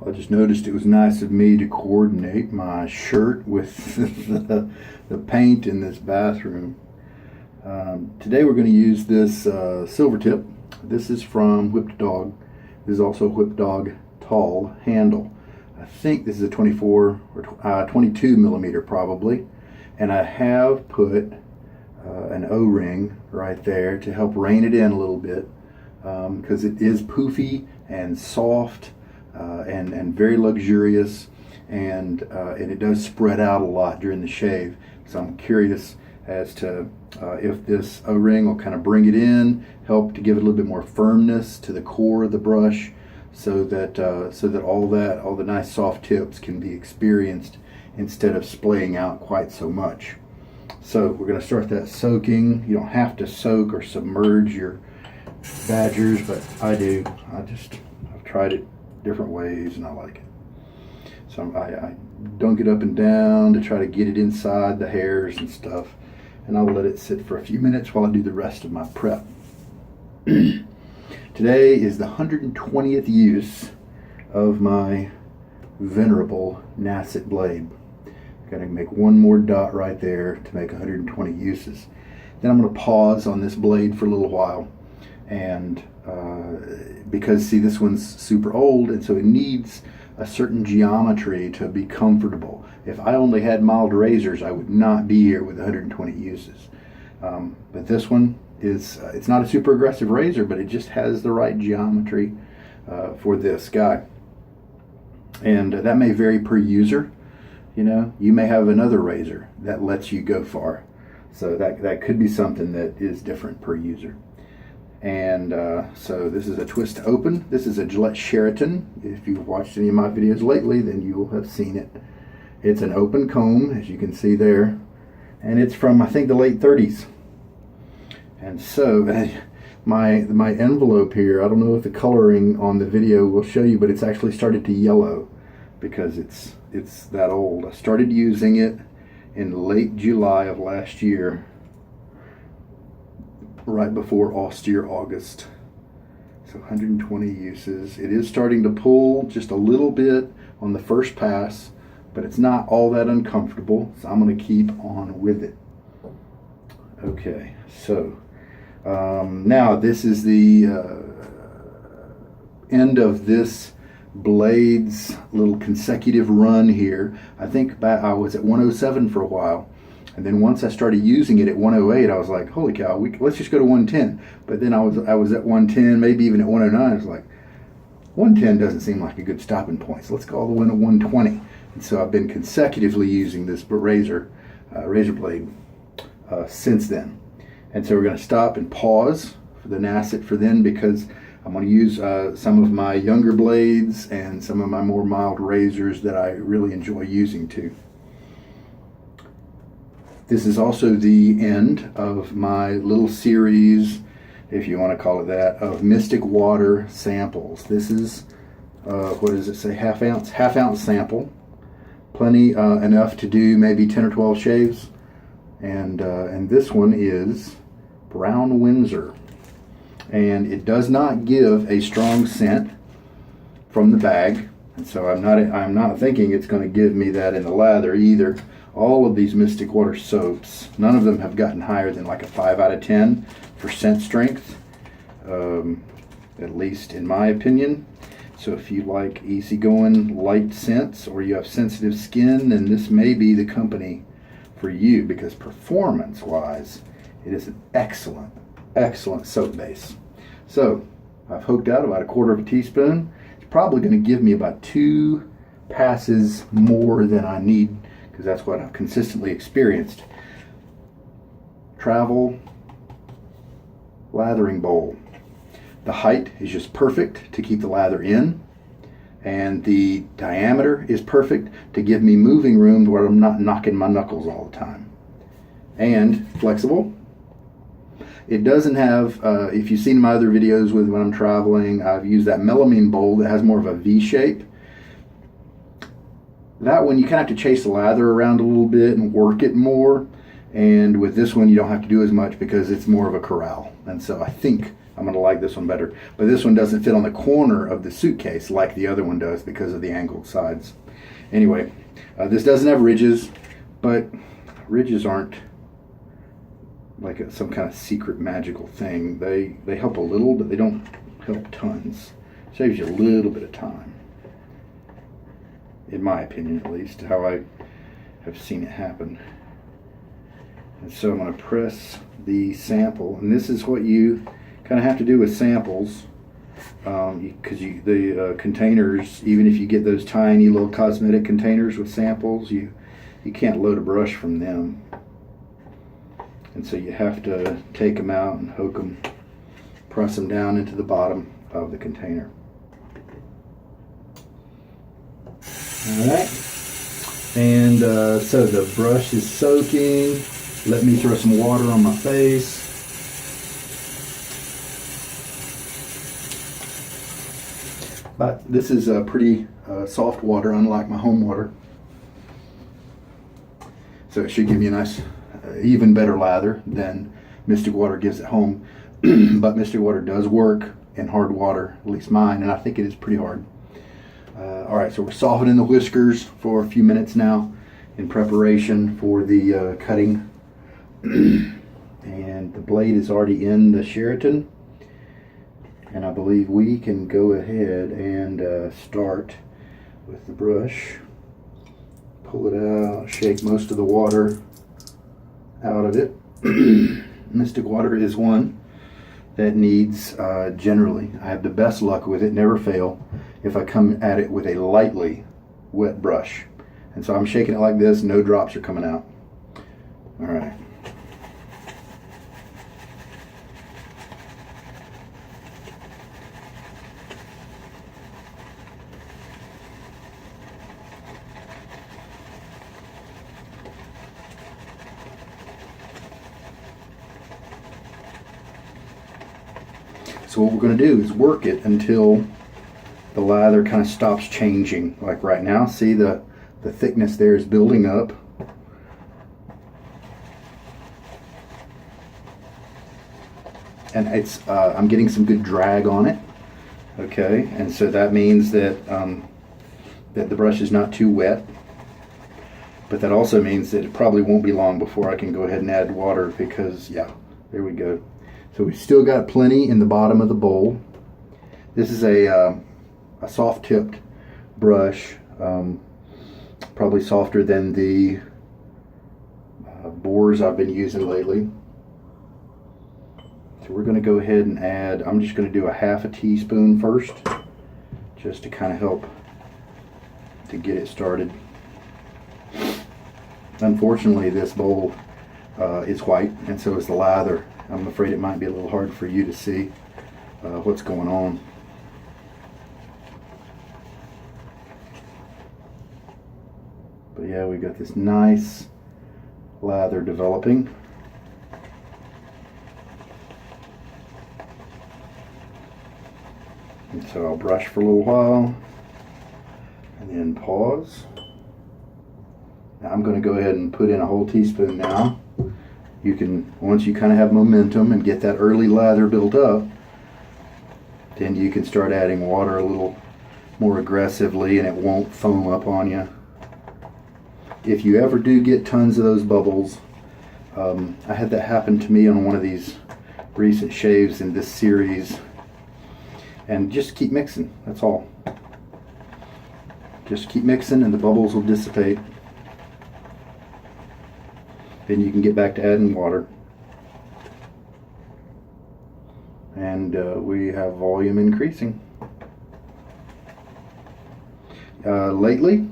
I just noticed it was nice of me to coordinate my shirt with the paint in this bathroom. Today we're going to use this Silvertip. This is from Whipped Dog. This is also Whipped Dog tall handle. I think this is a 24 or 22 millimeter probably. And I have put an O-ring right there to help rein it in a little bit because it is poofy and soft and very luxurious, and it does spread out a lot during the shave. So I'm curious as to if this O-ring will kind of bring it in, help to give it a little bit more firmness to the core of the brush, so that all the nice soft tips can be experienced instead of splaying out quite so much. So we're going to start that soaking. You don't have to soak or submerge your badgers, but I do. I've tried it different ways and I like it. So I dunk it up and down to try to get it inside the hairs and stuff, and I'll let it sit for a few minutes while I do the rest of my prep. Today is the 120th use of my venerable Nacet blade. Got to make one more dot right there to make 120 uses. Then I'm going to pause on this blade for a little while, and because see, this one's super old, and so it needs a certain geometry to be comfortable. If I only had mild razors, I would not be here with 120 uses. But this one is, it's not a super aggressive razor, but it just has the right geometry for this guy. And that may vary per user. You know, you may have another razor that lets you go far. So that could be something that is different per user. And so this is a twist to open. This is a Gillette Sheraton. If you've watched any of my videos lately, then you will have seen it. It's an open comb, as you can see there. And it's from, I think, the late 30s. And so my envelope here, I don't know if the coloring on the video will show you, but it's actually started to yellow because it's that old. I started using it in late July of last year, right before austere August. So 120 uses. It is starting to pull just a little bit on the first pass, but it's not all that uncomfortable, so I'm going to keep on with it. Okay, so now this is the end of this blade's little consecutive run here. I think I was at 107 for a while, and then once I started using it at 108, I was like, holy cow, let's just go to 110. But then I was at 110, maybe even at 109. I was like, 110 doesn't seem like a good stopping point, so let's go all the way to 120. And so I've been consecutively using this razor blade since then. And so we're going to stop and pause for the Nacet for then, because I'm going to use some of my younger blades and some of my more mild razors that I really enjoy using too. This is also the end of my little series, if you want to call it that, of Mystic Water samples. This is, what does it say, half ounce sample. Plenty, enough to do maybe 10 or 12 shaves. And this one is Brown Windsor. And it does not give a strong scent from the bag, and so I'm not thinking it's going to give me that in the lather either. All of these Mystic Water soaps, none of them have gotten higher than like a 5 out of 10 for scent strength, at least in my opinion. So if you like easygoing light scents, or you have sensitive skin, then this may be the company for you, because performance wise it is an excellent soap base. So I've hooked out about 1/4 teaspoon. It's probably going to give me about 2 passes more than I need, because that's what I've consistently experienced. Travel lathering bowl. The height is just perfect to keep the lather in, and the diameter is perfect to give me moving room where I'm not knocking my knuckles all the time. And flexible. It doesn't have, if you've seen my other videos with when I'm traveling, I've used that melamine bowl that has more of a V shape. That one you kind of have to chase the lather around a little bit and work it more. And with this one you don't have to do as much because it's more of a corral. And so I think I'm going to like this one better. But this one doesn't fit on the corner of the suitcase like the other one does because of the angled sides. Anyway, this doesn't have ridges, but ridges aren't like some kind of secret magical thing. They help a little, but they don't help tons. Saves you a little bit of time, in my opinion at least, how I have seen it happen. And so I'm going to press the sample, and this is what you kind of have to do with samples, because the containers, even if you get those tiny little cosmetic containers with samples, you can't load a brush from them. And so you have to take them out and hook them, press them down into the bottom of the container. Alright, and so the brush is soaking. Let me throw some water on my face. But this is a pretty soft water, unlike my home water. So it should give you a nice, even better lather than Mystic Water gives at home. But Mystic Water does work in hard water, at least mine, and I think it is pretty hard. Alright, so we're softening the whiskers for a few minutes now in preparation for the cutting. And the blade is already in the Sheraton. And I believe we can go ahead and start with the brush. Pull it out, shake most of the water out of it. Mystic Water is one that needs, generally, I have the best luck with it, never fail, if I come at it with a lightly wet brush. And so I'm shaking it like this, no drops are coming out. All right. So what we're going to do is work it until the lather kind of stops changing. Like right now, see the thickness there is building up. And it's I'm getting some good drag on it. Okay, and so that means that that the brush is not too wet. But that also means that it probably won't be long before I can go ahead and add water, because yeah, there we go. So we've still got plenty in the bottom of the bowl. This is a soft tipped brush, probably softer than the bores I've been using lately. So we're going to go ahead and add, I'm just going to do a half a teaspoon first, just to kind of help to get it started. Unfortunately, this bowl is white, and so is the lather. I'm afraid it might be a little hard for you to see what's going on. But yeah, we got this nice lather developing. And so I'll brush for a little while and then pause. Now I'm going to go ahead and put in a whole teaspoon now. You can, once you kind of have momentum and get that early lather built up, then you can start adding water a little more aggressively and it won't foam up on you. If you ever do get tons of those bubbles, I had that happen to me on one of these recent shaves in this series. And just keep mixing, that's all. Just keep mixing and the bubbles will dissipate. Then you can get back to adding water. And we have volume increasing. Lately,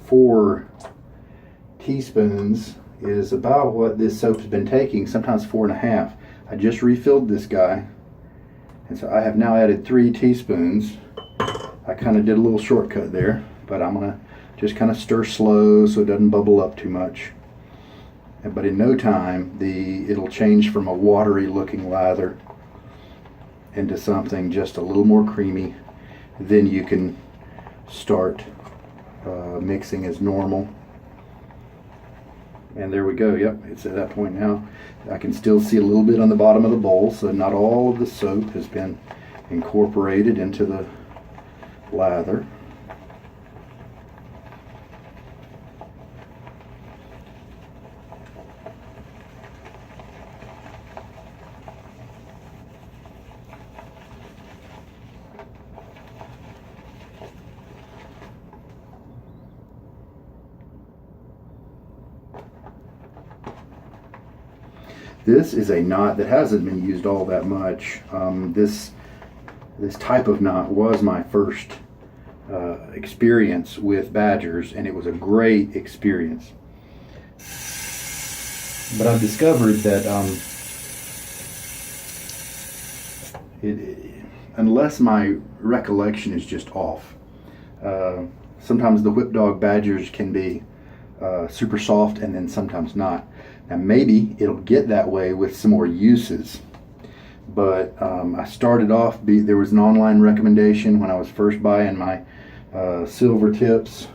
4 teaspoons is about what this soap's been taking, sometimes 4.5. I just refilled this guy, and so I have now added 3 teaspoons. I kind of did a little shortcut there, but I'm gonna just kind of stir slow so it doesn't bubble up too much. But in no time, it'll change from a watery looking lather into something just a little more creamy. Then you can start mixing as normal. And there we go. Yep, it's at that point now. I can still see a little bit on the bottom of the bowl, so not all of the soap has been incorporated into the lather. This is a knot that hasn't been used all that much. This type of knot was my first experience with badgers, and it was a great experience. But I've discovered that unless my recollection is just off, sometimes the whip dog badgers can be super soft and then sometimes not. Now maybe it'll get that way with some more uses, but I started off, there was an online recommendation when I was first buying my Silvertips.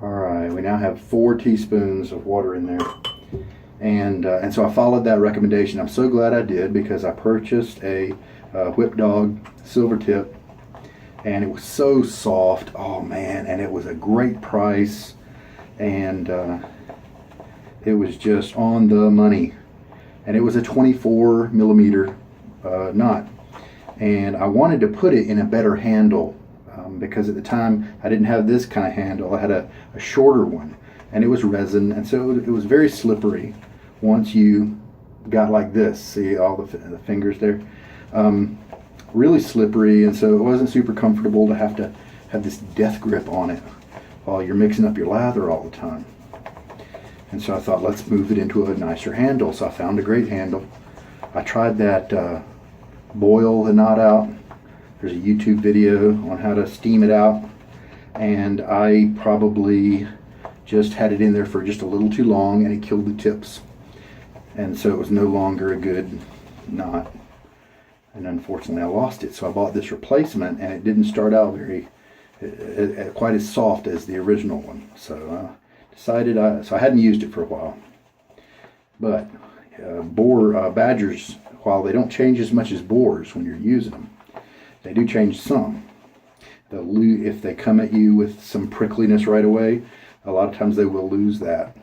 Alright, we now have 4 teaspoons of water in there, and so I followed that recommendation. I'm so glad I did, because I purchased a whip dog Silvertip, and it was so soft, oh man, and it was a great price, and it was just on the money, and it was a 24 millimeter knot, and I wanted to put it in a better handle, because at the time I didn't have this kind of handle. I had a shorter one, and it was resin, and so it was very slippery once you got like this. See all the fingers there? Really slippery, and so it wasn't super comfortable to have this death grip on it while you're mixing up your lather all the time. And so I thought, let's move it into a nicer handle. So I found a great handle. I tried that boil the knot out. There's a YouTube video on how to steam it out, and I probably just had it in there for just a little too long, and it killed the tips, and so it was no longer a good knot, and unfortunately I lost it. So I bought this replacement, and it didn't start out quite as soft as the original one. So decided so I hadn't used it for a while. But badgers, while they don't change as much as boars when you're using them, they do change some. If they come at you with some prickliness right away, a lot of times they will lose that.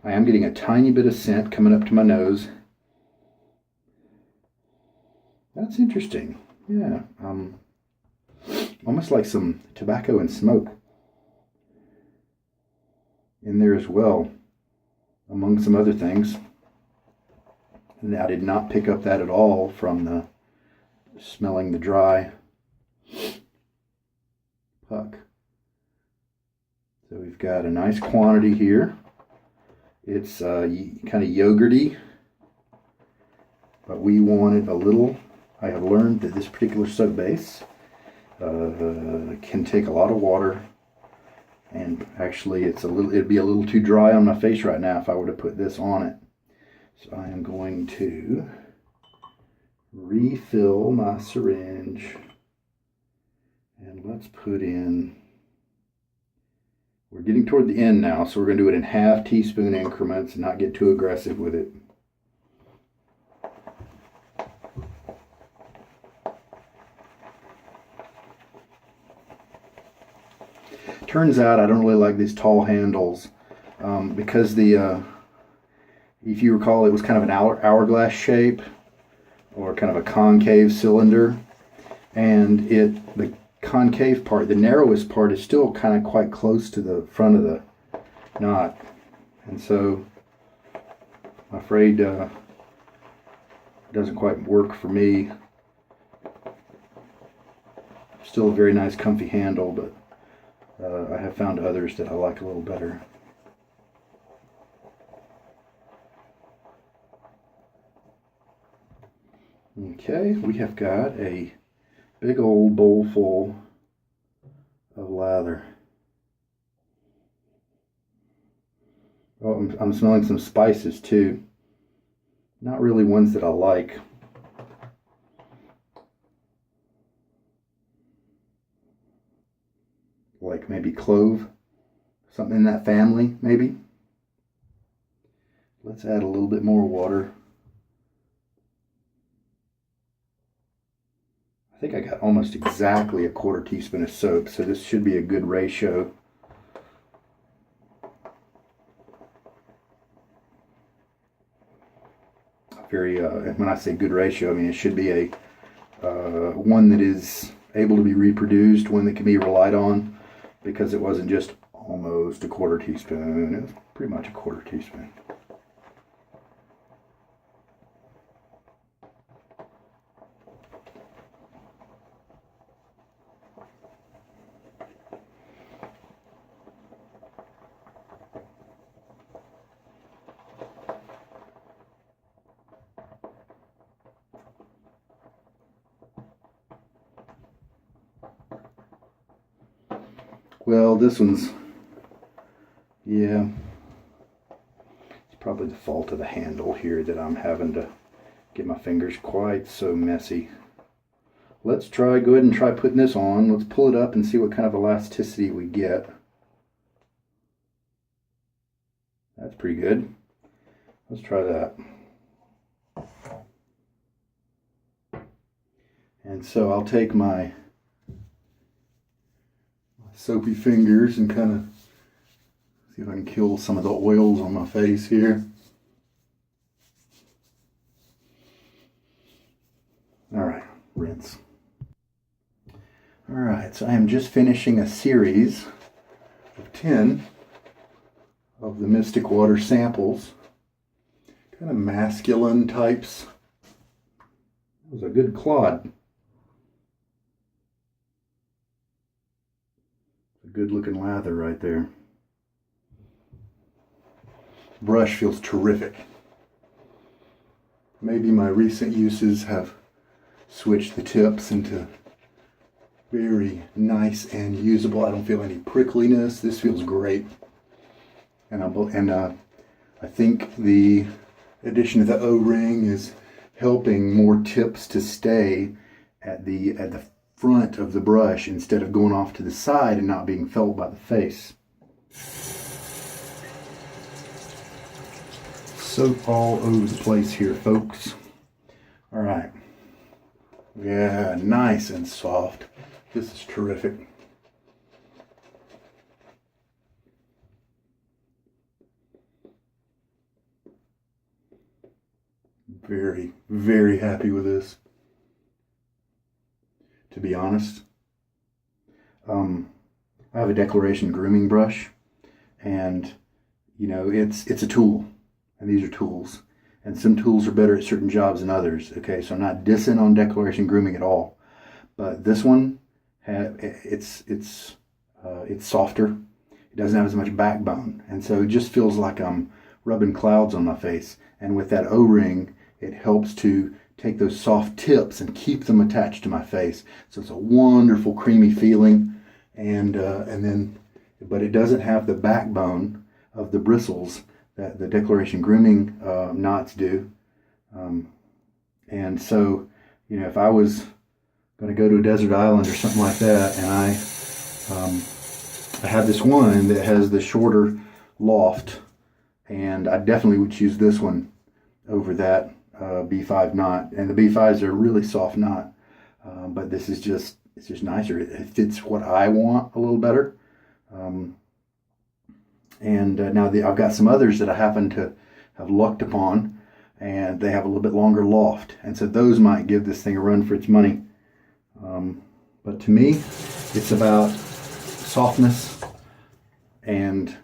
I am getting a tiny bit of scent coming up to my nose. That's interesting. Yeah, almost like some tobacco and smoke in there as well, among some other things. And I did not pick up that at all from the smelling the dry puck. So we've got a nice quantity here. It's kind of yogurty, but we wanted a little. I have learned that this particular soap base can take a lot of water, and actually it'd be a little too dry on my face right now if I were to put this on it. So I am going to refill my syringe, and let's put in, we're getting toward the end now, so we're going to do it in half teaspoon increments and not get too aggressive with it. Turns out I don't really like these tall handles, because if you recall, it was kind of an hourglass shape, or kind of a concave cylinder, and the concave part, the narrowest part, is still kind of quite close to the front of the knot, and so I'm afraid it doesn't quite work for me. Still a very nice comfy handle, but I have found others that I like a little better. Okay, we have got a big old bowl full of lather. Oh, I'm smelling some spices too. Not really ones that I like. Like maybe clove, something in that family, maybe. Let's add a little bit more water. I think I got almost exactly a 1/4 teaspoon of soap, so this should be a good ratio. When I say good ratio, I mean it should be a one that is able to be reproduced, one that can be relied on, because it wasn't just almost a 1/4 teaspoon, it was pretty much a 1/4 teaspoon. Well, this one's, yeah, it's probably the fault of the handle here that I'm having to get my fingers quite so messy. Let's go ahead and try putting this on. Let's pull it up and see what kind of elasticity we get. That's pretty good. Let's try that. And so I'll take my soapy fingers and kind of see if I can kill some of the oils on my face here. All right, rinse. All right, so I am just finishing a series of 10 of the Mystic Water samples, kind of masculine types. It was a good clod. Good looking lather right there. Brush feels terrific. Maybe my recent uses have switched the tips into very nice and usable. I don't feel any prickliness. This feels great. And I think the addition of the O-ring is helping more tips to stay at the front of the brush instead of going off to the side and not being felt by the face. Soap all over the place here, folks. All right. Yeah, nice and soft. This is terrific. Very, very happy with this. To be honest, I have a Declaration grooming brush, and you know it's a tool, and these are tools, and some tools are better at certain jobs than others. Okay, so I'm not dissing on Declaration grooming at all, but this one it's softer. It doesn't have as much backbone, and so it just feels like I'm rubbing clouds on my face. And with that O-ring, it helps to take those soft tips and keep them attached to my face. So it's a wonderful creamy feeling, but it doesn't have the backbone of the bristles that the Declaration grooming knots do. And so, you know, if I was going to go to a desert island or something like that, and I have this one that has the shorter loft, and I definitely would choose this one over that B5 knot. And the B5s are a really soft knot, but this is just, it's just nicer. It fits what I want a little better. Now I've got some others that I happen to have lucked upon, and they have a little bit longer loft, and so those might give this thing a run for its money. But to me, it's about softness, and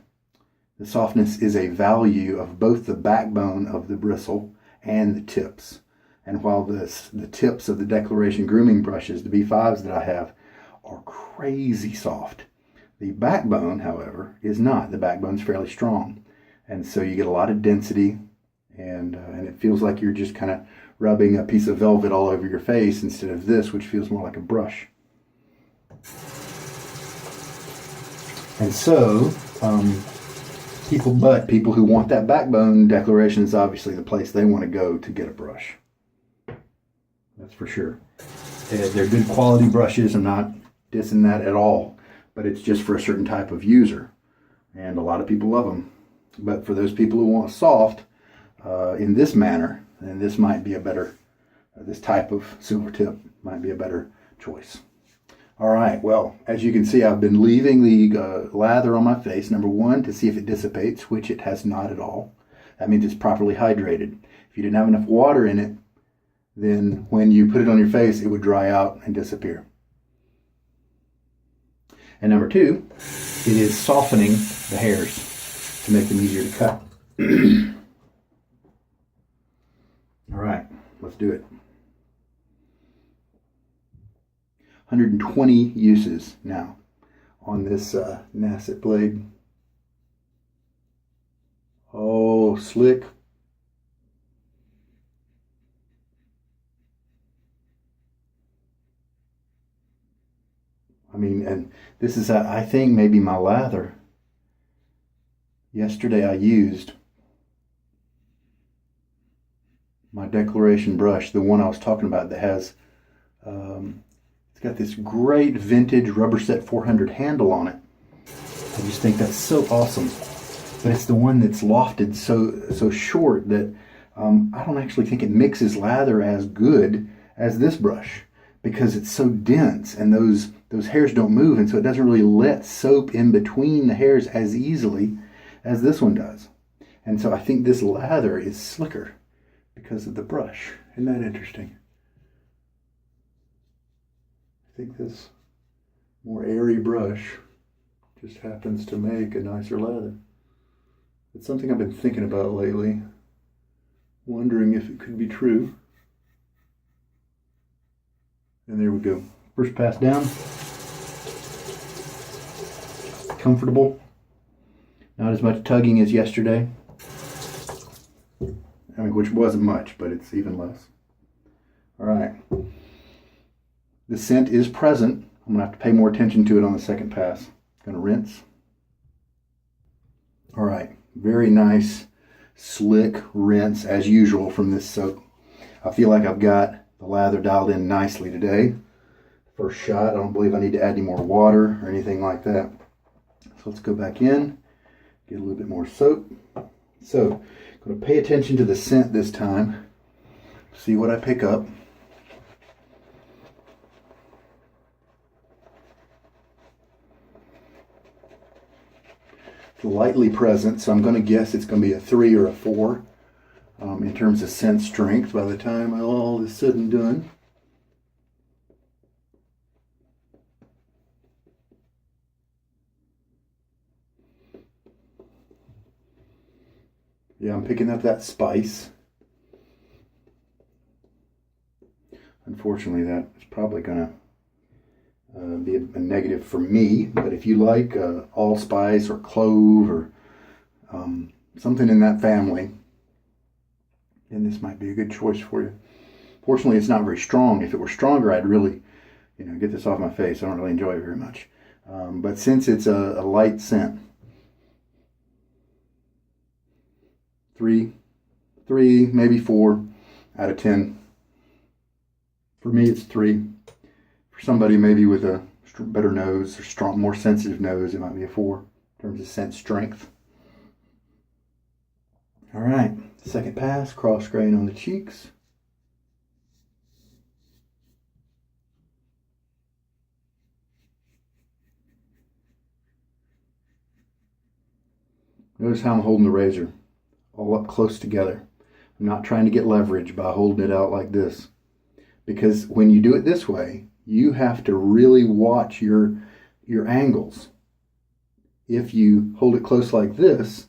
the softness is a value of both the backbone of the bristle and the tips. And while the tips of the Declaration grooming brushes, the B5s that I have, are crazy soft, the backbone, however, is not. The backbone's fairly strong, and so you get a lot of density, and it feels like you're just kind of rubbing a piece of velvet all over your face instead of this, which feels more like a brush. And so, people who want that backbone, Declaration is obviously the place they want to go to get a brush. That's for sure. They're good quality brushes. I'm not dissing that at all, but it's just for a certain type of user, and a lot of people love them. But for those people who want soft, in this manner, then this might be a better, this type of Silvertip might be a better choice. All right, well, as you can see, I've been leaving the lather on my face, number one, to see if it dissipates, which it has not at all. That means it's properly hydrated. If you didn't have enough water in it, then when you put it on your face, it would dry out and disappear. And number two, it is softening the hairs to make them easier to cut. All right, let's do it. 120 uses now on this Nacet blade. Oh, slick. I mean, and this is, I think, maybe my lather. Yesterday I used my Declaration brush, the one I was talking about that has, it's got this great vintage rubber set 400 handle on it. I just think that's so awesome. But it's the one that's lofted so short that I don't actually think it mixes lather as good as this brush, because it's so dense and those hairs don't move, and so it doesn't really let soap in between the hairs as easily as this one does. And so I think this lather is slicker because of the brush. Isn't that interesting? I think this more airy brush just happens to make a nicer lather. It's something I've been thinking about lately, wondering if it could be true. And there we go. First pass down. Comfortable. Not as much tugging as yesterday. I mean, which wasn't much, but it's even less. All right. The scent is present. I'm going to have to pay more attention to it on the second pass. Going to rinse. All right. Very nice, slick rinse as usual from this soap. I feel like I've got the lather dialed in nicely today. First shot, I don't believe I need to add any more water or anything like that. So let's go back in, get a little bit more soap. So I'm going to pay attention to the scent this time, see what I pick up. It's lightly present, so I'm going to guess it's going to be a 3 or a 4 in terms of scent strength by the time all is said and done. Yeah, I'm picking up that spice. Unfortunately, that is probably going to be a negative for me, but if you like allspice or clove or something in that family, then this might be a good choice for you. Fortunately, it's not very strong. If it were stronger, I'd really, get this off my face. I don't really enjoy it very much. But since it's a light scent, 3, maybe 4 out of 10. For me, it's 3. For somebody maybe with a better nose or more sensitive nose, it might be a 4 in terms of scent strength. All right, second pass, cross grain on the cheeks. Notice how I'm holding the razor all up close together. I'm not trying to get leverage by holding it out like this, because when you do it this way, you have to really watch your angles. If you hold it close like this,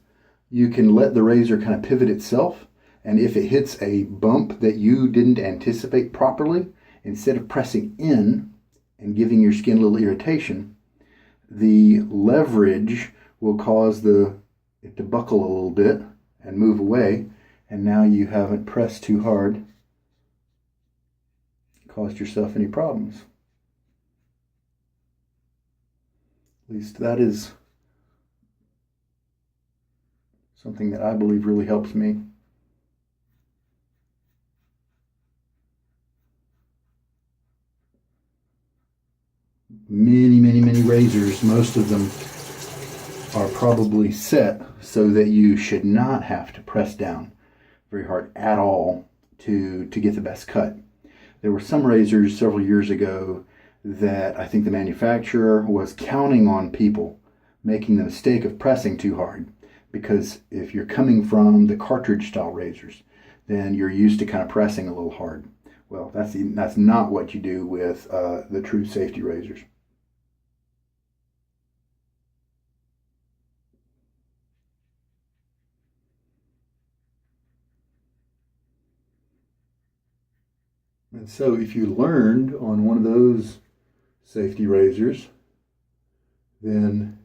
you can let the razor kind of pivot itself, and if it hits a bump that you didn't anticipate properly, instead of pressing in and giving your skin a little irritation, the leverage will cause it to buckle a little bit and move away, and now you haven't pressed too hard, caused yourself any problems. At least that is something that I believe really helps me. Many razors, most of them are probably set so that you should not have to press down very hard at all to get the best cut. There were some razors several years ago that I think the manufacturer was counting on people making the mistake of pressing too hard, because if you're coming from the cartridge style razors, then you're used to kind of pressing a little hard. Well, that's not what you do with the true safety razors. And so if you learned on one of those safety razors, then,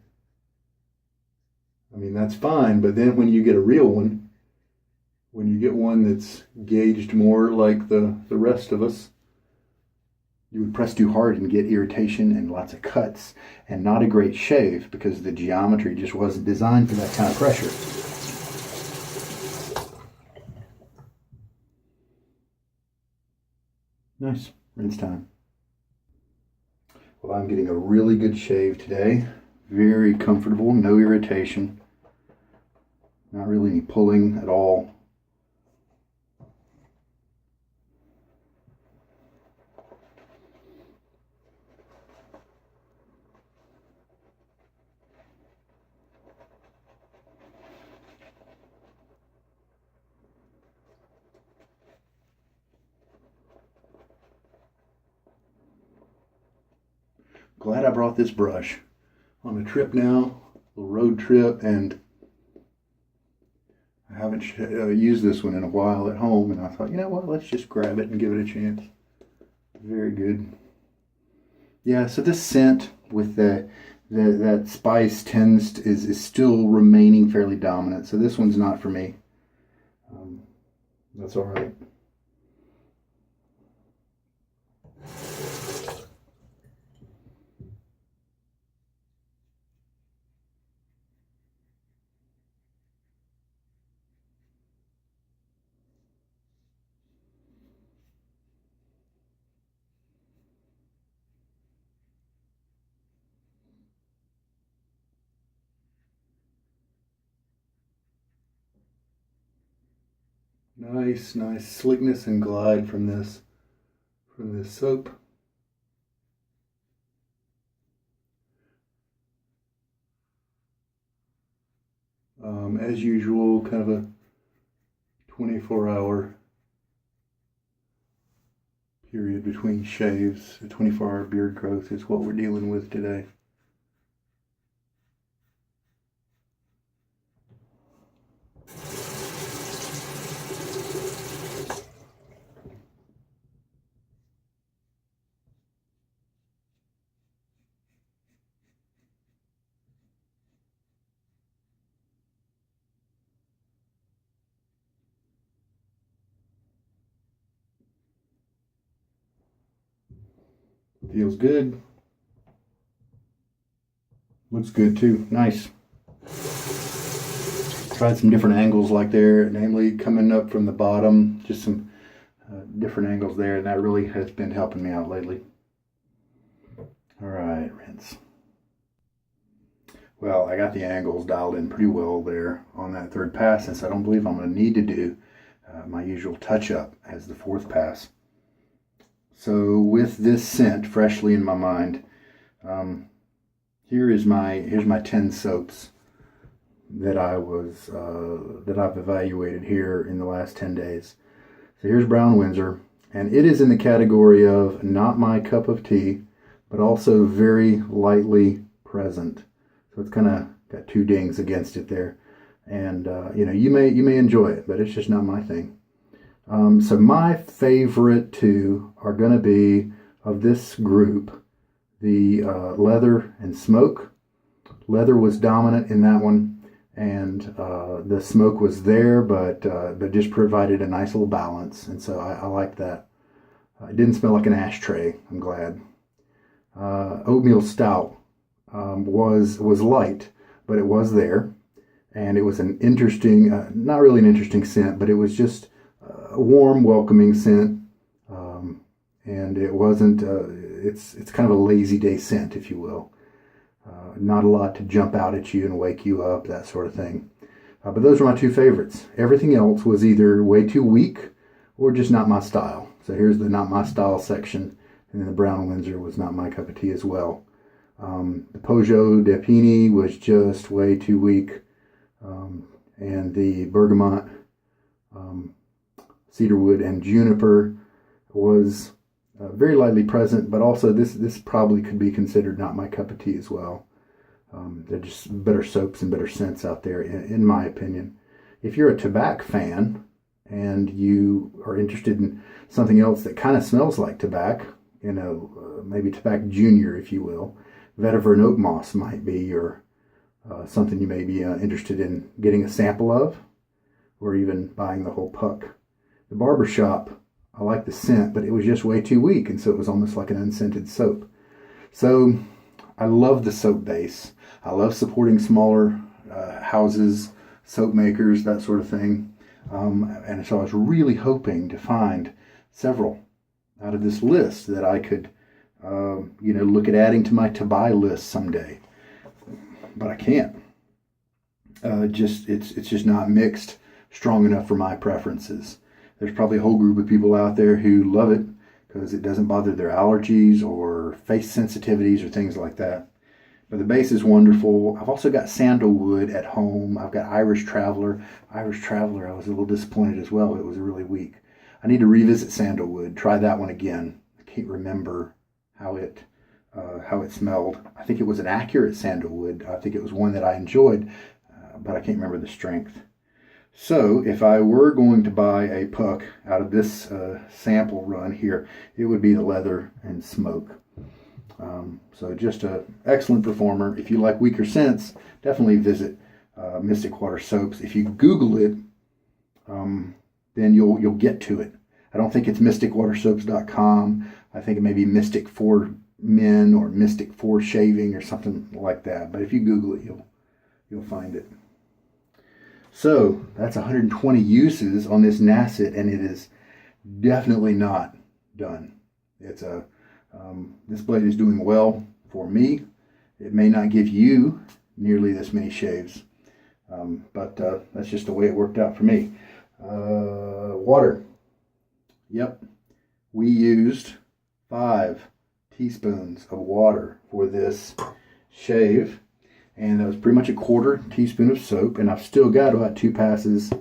I mean, that's fine. But then when you get a real one, when you get one that's gauged more like the rest of us, you would press too hard and get irritation and lots of cuts and not a great shave, because the geometry just wasn't designed for that kind of pressure. Nice. Rinse time. Well, I'm getting a really good shave today. Very comfortable, no irritation. Not really any pulling at all. Glad I brought this brush on a trip now, a little road trip, and I haven't used this one in a while at home, and I thought, you know what, let's just grab it and give it a chance. Very good. Yeah, so this scent with that spice is still remaining fairly dominant, so this one's not for me. That's all right. Nice slickness and glide from this soap. As usual, kind of a 24-hour period between shaves. A 24-hour beard growth is what we're dealing with today. Feels good. Looks good too. Nice. Tried some different angles like there, namely coming up from the bottom, just some different angles there, and that really has been helping me out lately. All right, rinse. Well, I got the angles dialed in pretty well there on that third pass, and so I don't believe I'm going to need to do my usual touch-up as the fourth pass. So with this scent freshly in my mind, here's my 10 soaps that I've evaluated here in the last 10 days. So here's Brown Windsor, and it is in the category of not my cup of tea, but also very lightly present. So it's kind of got two dings against it there, and you may enjoy it, but it's just not my thing. So my favorite two are going to be, of this group, the Leather and Smoke. Leather was dominant in that one, and the Smoke was there, but just provided a nice little balance, and so I liked that. It didn't smell like an ashtray, I'm glad. Oatmeal Stout was light, but it was there, and it was an interesting, not really an interesting scent, but it was just a warm, welcoming scent, and it wasn't, it's kind of a lazy day scent, if you will. Not a lot to jump out at you and wake you up, that sort of thing. But those were my two favorites. Everything else was either way too weak or just not my style. So here's the not my style section. And then the brown Windsor was not my cup of tea as well. The Peugeot d'Epinay was just way too weak. And the bergamot, cedarwood, and juniper was very lightly present, but also this probably could be considered not my cup of tea as well. They're just better soaps and better scents out there, in my opinion. If you're a tobacco fan and you are interested in something else that kind of smells like tobacco, maybe tobacco junior, if you will, vetiver and oak moss might be your something you may be interested in getting a sample of, or even buying the whole puck. The barbershop, I like the scent, but it was just way too weak, and so it was almost like an unscented soap. So I love the soap base. I love supporting smaller houses, soap makers, that sort of thing. And so I was really hoping to find several out of this list that I could, look at adding to my to-buy list someday. But I can't. It's just not mixed strong enough for my preferences. There's probably a whole group of people out there who love it because it doesn't bother their allergies or face sensitivities or things like that. But the base is wonderful. I've also got sandalwood at home. I've got Irish Traveler. Irish Traveler, I was a little disappointed as well. It was really weak. I need to revisit sandalwood. Try that one again. I can't remember how it smelled. I think it was an accurate sandalwood. I think it was one that I enjoyed, but I can't remember the strength. So if I were going to buy a puck out of this sample run here, it would be the Leather and Smoke. So just an excellent performer. If you like weaker scents, definitely visit Mystic Water Soaps. If you Google it, then you'll get to it. I don't think it's mysticwatersoaps.com. I think it may be Mystic for Men or Mystic for Shaving or something like that. But if you Google it, you'll find it. So that's 120 uses on this Nacet, and it is definitely not done. This blade is doing well for me. It may not give you nearly this many shaves, but that's just the way it worked out for me. Water. Yep, we used 5 teaspoons of water for this shave, and that was pretty much a 1/4 teaspoon of soap, and I've still got about 2 passes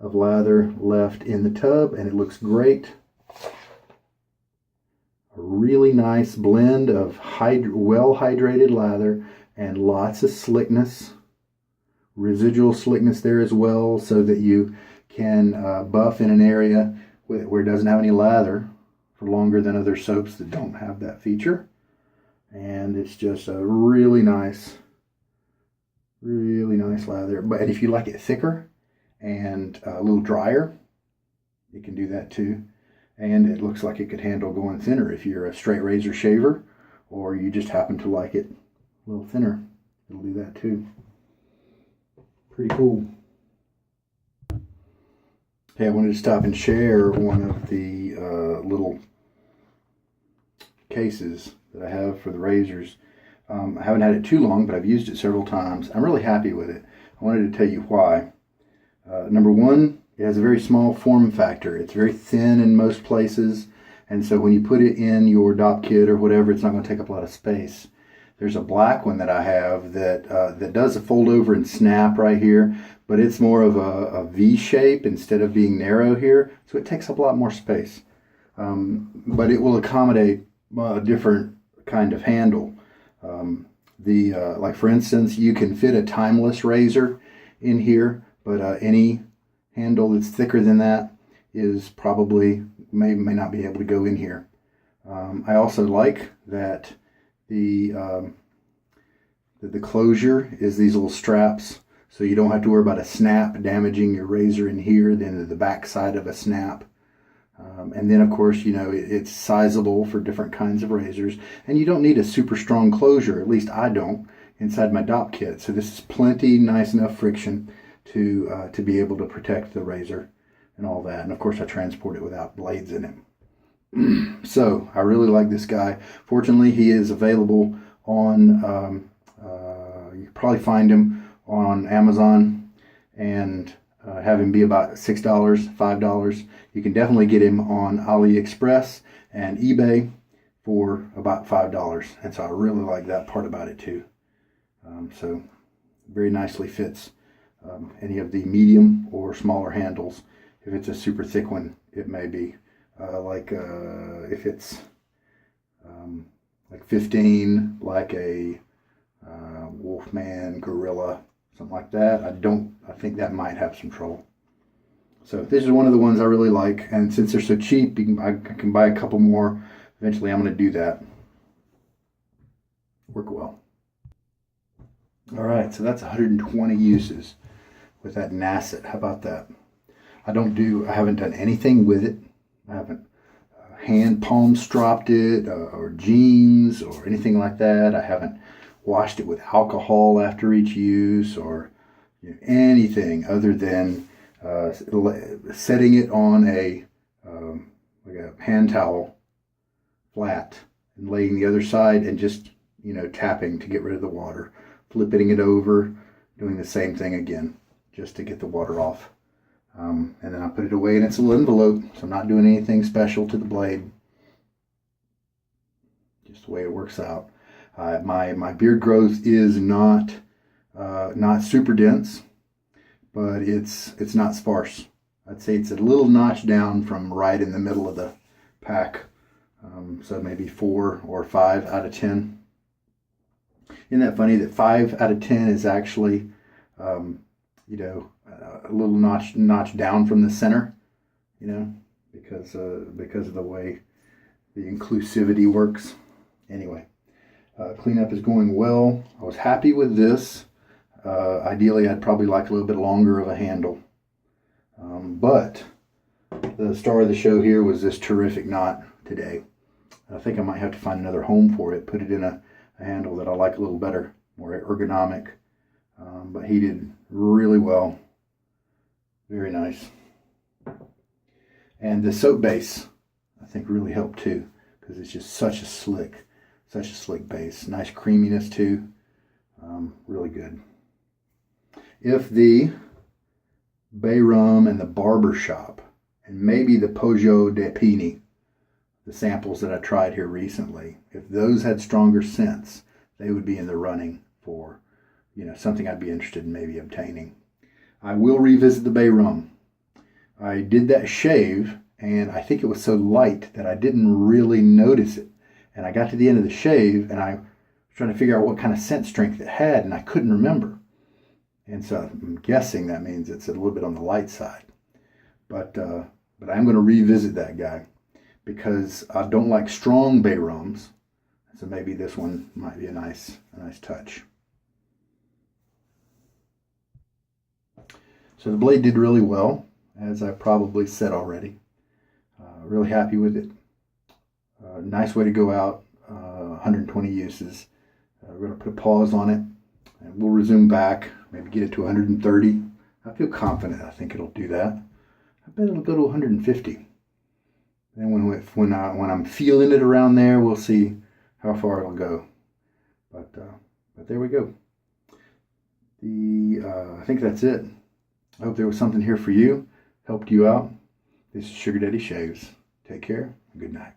of lather left in the tub, and it looks great. A really nice blend of well-hydrated lather and lots of slickness, residual slickness there as well, so that you can buff in an area where it doesn't have any lather for longer than other soaps that don't have that feature. And it's just a really nice lather. But if you like it thicker and a little drier, you can do that too. And it looks like it could handle going thinner if you're a straight razor shaver, or you just happen to like it a little thinner. It'll do that too. Pretty cool. Hey, I wanted to stop and share one of the little cases that I have for the razors. I haven't had it too long, but I've used it several times. I'm really happy with it. I wanted to tell you why. Number one, it has a very small form factor. It's very thin in most places, and so when you put it in your dop kit or whatever, it's not going to take up a lot of space. There's a black one that I have that does a fold over and snap right here, but it's more of a V shape instead of being narrow here, so it takes up a lot more space. But it will accommodate a different kind of handle. Like for instance, you can fit a timeless razor in here, but any handle that's thicker than that is probably may not be able to go in here. I also like that the closure is these little straps, so you don't have to worry about a snap damaging your razor in here, then the back side of a snap. And then of course, it's sizable for different kinds of razors, and you don't need a super strong closure, at least I don't, inside my dop kit. So this is plenty nice enough friction to be able to protect the razor and all that. And of course I transport it without blades in it. So I really like this guy. Fortunately, he is available on, you can probably find him on Amazon, and have him be about $6, $5. You can definitely get him on AliExpress and eBay for about $5. And so I really like that part about it too. So very nicely fits any of the medium or smaller handles. If it's a super thick one, it may be if it's like 15, like a Wolfman, Gorilla, something like that. I think that might have some trouble. So this is one of the ones I really like, and since they're so cheap, I can buy a couple more. Eventually I'm going to do that. Work well. All right, so that's 120 uses with that Nacet. How about that? I haven't done anything with it. I haven't hand palm stropped it or jeans or anything like that. I haven't washed it with alcohol after each use or anything other than setting it on like a hand towel flat and laying the other side and just tapping to get rid of the water, flipping it over, doing the same thing again just to get the water off. And then I put it away in its little envelope, so I'm not doing anything special to the blade. Just the way it works out. My beard growth is not super dense, but it's not sparse. I'd say it's a little notch down from right in the middle of the pack. So maybe 4 or 5 out of 10. Isn't that funny that 5 out of 10 is actually, a little notch down from the center, because of the way the inclusivity works. Anyway, cleanup is going well. I was happy with this. Ideally, I'd probably like a little bit longer of a handle. But the star of the show here was this terrific knot today. I think I might have to find another home for it, put it in a handle that I like a little better, more ergonomic. But he did really well. Very nice. And the soap base, I think, really helped too, because it's just such a slick base. Nice creaminess too. Really good. If the Bay Rum and the Barber Shop and maybe the Poggio de Pini, the samples that I tried here recently, if those had stronger scents, they would be in the running for, something I'd be interested in maybe obtaining. I will revisit the Bay Rum. I did that shave, and I think it was so light that I didn't really notice it. And I got to the end of the shave, and I was trying to figure out what kind of scent strength it had, and I couldn't remember. And so I'm guessing that means it's a little bit on the light side. But I'm going to revisit that guy because I don't like strong Bay Rums. So maybe this one might be a nice touch. So the blade did really well, as I probably said already. Really happy with it. Nice way to go out. 120 uses. We're going to put a pause on it, and we'll resume back. Maybe get it to 130. I feel confident. I think it'll do that. I bet it'll go to 150. And when I'm feeling it around there, we'll see how far it'll go. But there we go. I think that's it. I hope there was something here for you, helped you out. This is Sugar Daddy Shaves. Take care. Good night.